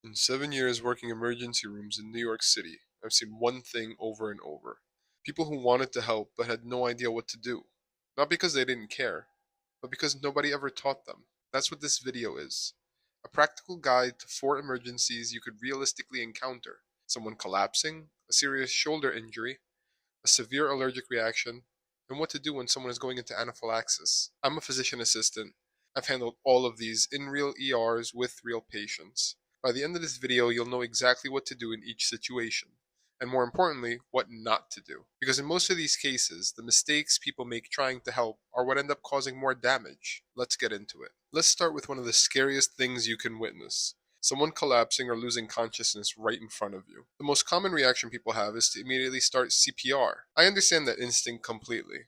In 7 years working emergency rooms in New York City, I've seen one thing over and over. People who wanted to help but had no idea what to do. Not because they didn't care, but because nobody ever taught them. That's what this video is. A practical guide to 4 emergencies you could realistically encounter. Someone collapsing, a serious shoulder injury, a severe allergic reaction, and what to do when someone is going into anaphylaxis. I'm a physician assistant. I've handled all of these in real ERs with real patients. By the end of this video, you'll know exactly what to do in each situation, and more importantly, what not to do. Because in most of these cases, the mistakes people make trying to help are what end up causing more damage. Let's get into it. Let's start with one of the scariest things you can witness. Someone collapsing or losing consciousness right in front of you. The most common reaction people have is to immediately start CPR. I understand that instinct completely,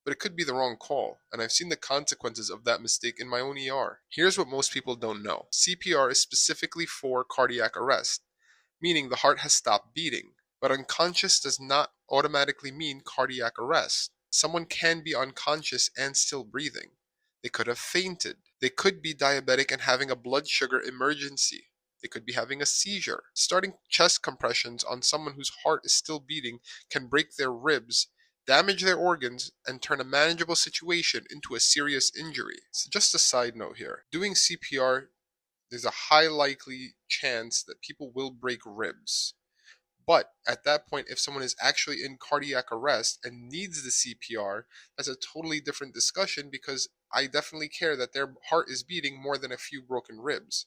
but it could be the wrong call, and I've seen the consequences of that mistake in my own ER. Here's what most people don't know. CPR is specifically for cardiac arrest, meaning the heart has stopped beating. But unconscious does not automatically mean cardiac arrest. Someone can be unconscious and still breathing. They could have fainted. They could be diabetic and having a blood sugar emergency. They could be having a seizure. Starting chest compressions on someone whose heart is still beating can break their ribs, damage their organs, and turn a manageable situation into a serious injury. So just a side note here. Doing CPR, there's a high likely chance that people will break ribs. But at that point, if someone is actually in cardiac arrest and needs the CPR, that's a totally different discussion because I definitely care that their heart is beating more than a few broken ribs,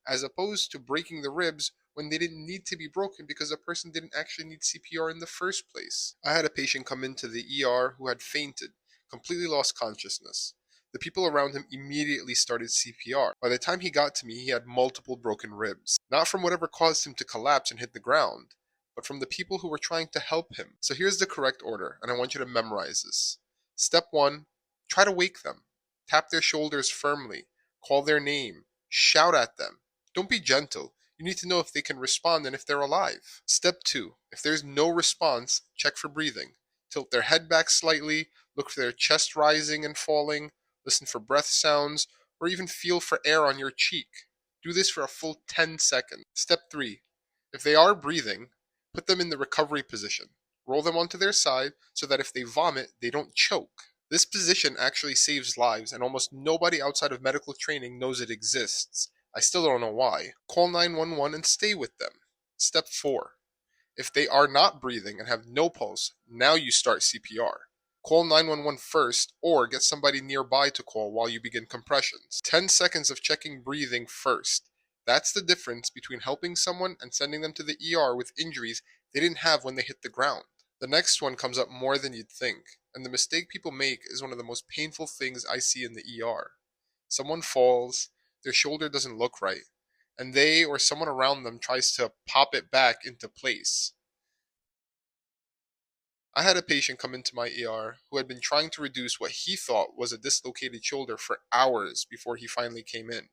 as opposed to breaking the ribs when they didn't need to be broken because the person didn't actually need CPR in the first place. I had a patient come into the ER who had fainted, completely lost consciousness. The people around him immediately started CPR. By the time he got to me, he had multiple broken ribs. Not from whatever caused him to collapse and hit the ground, but from the people who were trying to help him. So here's the correct order, and I want you to memorize this. Step 1, try to wake them. Tap their shoulders firmly. Call their name. Shout at them. Don't be gentle. You need to know if they can respond and if they're alive. Step 2, if there's no response, check for breathing. Tilt their head back slightly, look for their chest rising and falling, listen for breath sounds, or even feel for air on your cheek. Do this for a full 10 seconds. Step 3, if they are breathing, put them in the recovery position. Roll them onto their side so that if they vomit, they don't choke. This position actually saves lives, and almost nobody outside of medical training knows it exists. I still don't know why. Call 911 and stay with them. Step 4. If they are not breathing and have no pulse, now you start CPR. Call 911 first or get somebody nearby to call while you begin compressions. 10 seconds of checking breathing first. That's the difference between helping someone and sending them to the ER with injuries they didn't have when they hit the ground. The next one comes up more than you'd think, and the mistake people make is one of the most painful things I see in the ER. Someone falls, their shoulder doesn't look right, and they or someone around them tries to pop it back into place. I had a patient come into my ER who had been trying to reduce what he thought was a dislocated shoulder for hours before he finally came in.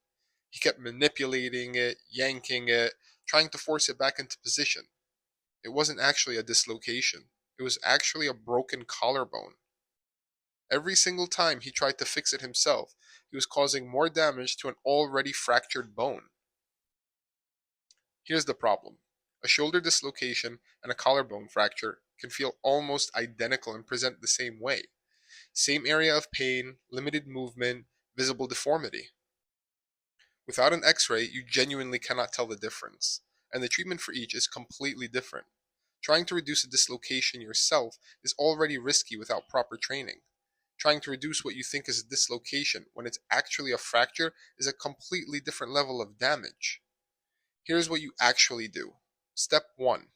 He kept manipulating it, yanking it, trying to force it back into position. It wasn't actually a dislocation. It was actually a broken collarbone. Every single time he tried to fix it himself, he was causing more damage to an already fractured bone. Here's the problem. A shoulder dislocation and a collarbone fracture can feel almost identical and present the same way. Same area of pain, limited movement, visible deformity. Without an x-ray, you genuinely cannot tell the difference, and the treatment for each is completely different. Trying to reduce a dislocation yourself is already risky without proper training. Trying to reduce what you think is a dislocation when it's actually a fracture is a completely different level of damage. Here's what you actually do. Step 1.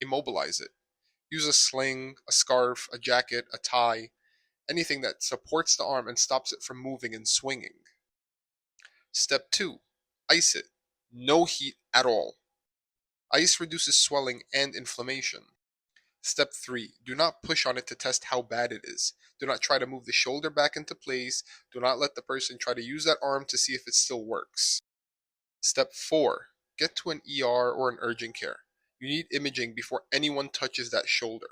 Immobilize it. Use a sling, a scarf, a jacket, a tie, anything that supports the arm and stops it from moving and swinging. Step 2. Ice it. No heat at all. Ice reduces swelling and inflammation. Step 3. Do not push on it to test how bad it is. Do not try to move the shoulder back into place. Do not let the person try to use that arm to see if it still works. Step 4. Get to an ER or an urgent care. You need imaging before anyone touches that shoulder.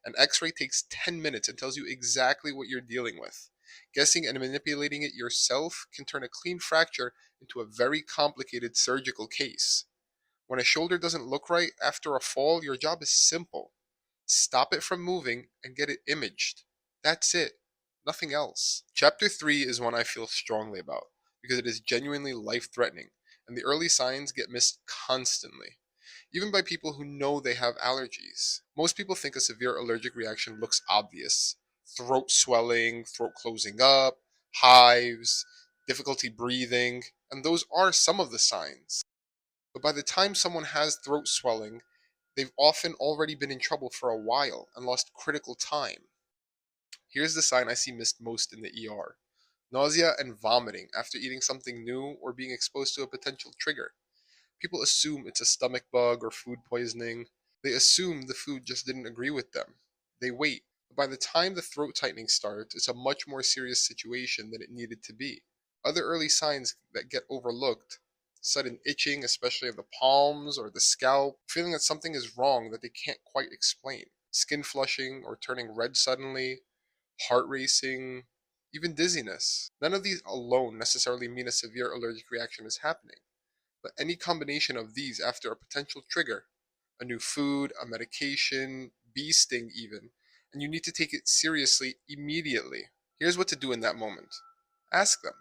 An x-ray takes 10 minutes and tells you exactly what you're dealing with. Guessing and manipulating it yourself can turn a clean fracture into a very complicated surgical case. When a shoulder doesn't look right after a fall, your job is simple. Stop it from moving and get it imaged. That's it. Nothing else. Chapter 3 is one I feel strongly about because it is genuinely life threatening, and the early signs get missed constantly, even by people who know they have allergies. Most people think a severe allergic reaction looks obvious: throat swelling, throat closing up, hives, difficulty breathing, and those are some of the signs. But by the time someone has throat swelling, they've often already been in trouble for a while and lost critical time. Here's the sign I see missed most in the ER: nausea and vomiting after eating something new or being exposed to a potential trigger. People assume it's a stomach bug or food poisoning. They assume the food just didn't agree with them. They wait. By the time the throat tightening starts, it's a much more serious situation than it needed to be. Other early signs that get overlooked: sudden itching, especially of the palms or the scalp, feeling that something is wrong that they can't quite explain, skin flushing or turning red suddenly, heart racing, even dizziness. None of these alone necessarily mean a severe allergic reaction is happening, but any combination of these after a potential trigger, a new food, a medication, bee sting even, and you need to take it seriously immediately. Here's what to do in that moment. Ask them: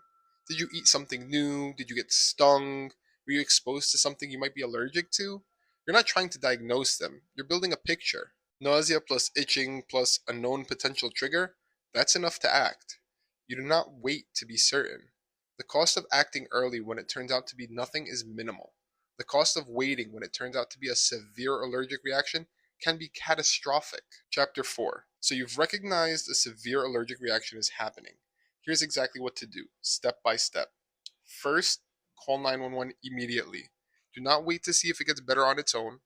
did you eat something new? Did you get stung? Were you exposed to something you might be allergic to? You're not trying to diagnose them, you're building a picture. Nausea plus itching plus a known potential trigger, that's enough to act. You do not wait to be certain. The cost of acting early when it turns out to be nothing is minimal. The cost of waiting when it turns out to be a severe allergic reaction can be catastrophic. Chapter 4. So you've recognized a severe allergic reaction is happening. Here's exactly what to do, step by step. First, call 911 immediately. Do not wait to see if it gets better on its own.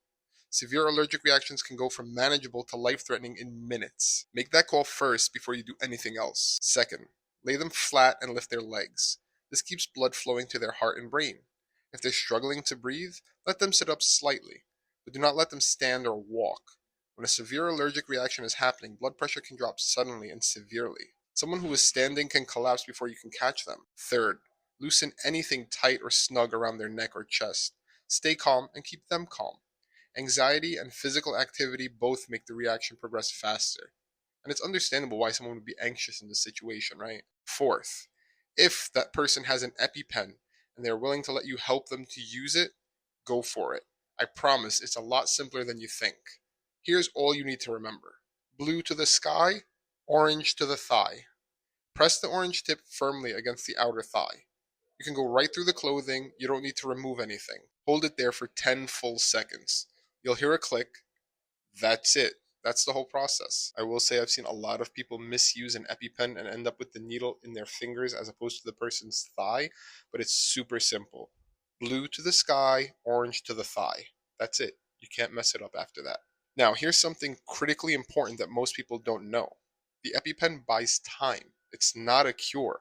Severe allergic reactions can go from manageable to life-threatening in minutes. Make that call first before you do anything else. Second, lay them flat and lift their legs. This keeps blood flowing to their heart and brain. If they're struggling to breathe, let them sit up slightly, but do not let them stand or walk. When a severe allergic reaction is happening, blood pressure can drop suddenly and severely. Someone who is standing can collapse before you can catch them. Third, loosen anything tight or snug around their neck or chest. Stay calm and keep them calm. Anxiety and physical activity both make the reaction progress faster. And it's understandable why someone would be anxious in this situation, right? Fourth, if that person has an EpiPen and they're willing to let you help them to use it, go for it. I promise it's a lot simpler than you think. Here's all you need to remember: blue to the sky, orange to the thigh. Press the orange tip firmly against the outer thigh. You can go right through the clothing, you don't need to remove anything. Hold it there for 10 full seconds. You'll hear a click. That's it. That's the whole process. I will say I've seen a lot of people misuse an EpiPen and end up with the needle in their fingers as opposed to the person's thigh, but it's super simple. Blue to the sky, orange to the thigh. That's it. You can't mess it up after that. Now, here's something critically important that most people don't know. The EpiPen buys time. It's not a cure.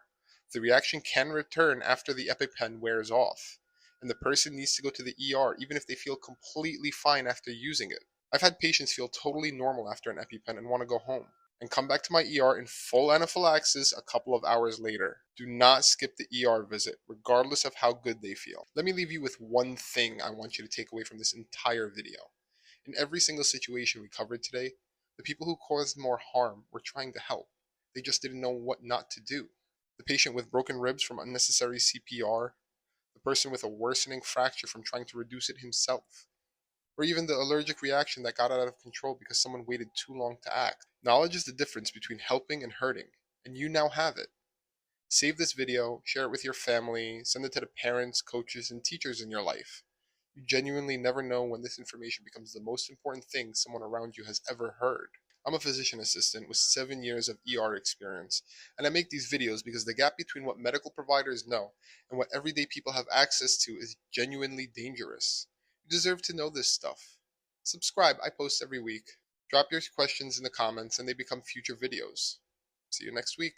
The reaction can return after the EpiPen wears off, and the person needs to go to the ER even if they feel completely fine after using it. I've had patients feel totally normal after an EpiPen and want to go home, and come back to my ER in full anaphylaxis a couple of hours later. Do not skip the ER visit, regardless of how good they feel. Let me leave you with one thing I want you to take away from this entire video. In every single situation we covered today, the people who caused more harm were trying to help. They just didn't know what not to do. The patient with broken ribs from unnecessary CPR, the person with a worsening fracture from trying to reduce it himself, or even the allergic reaction that got out of control because someone waited too long to act. Knowledge is the difference between helping and hurting, and you now have it. Save this video, share it with your family, send it to the parents, coaches, and teachers in your life. You genuinely never know when this information becomes the most important thing someone around you has ever heard. I'm a physician assistant with 7 years of ER experience, and I make these videos because the gap between what medical providers know and what everyday people have access to is genuinely dangerous. You deserve to know this stuff. Subscribe, I post every week. Drop your questions in the comments and they become future videos. See you next week.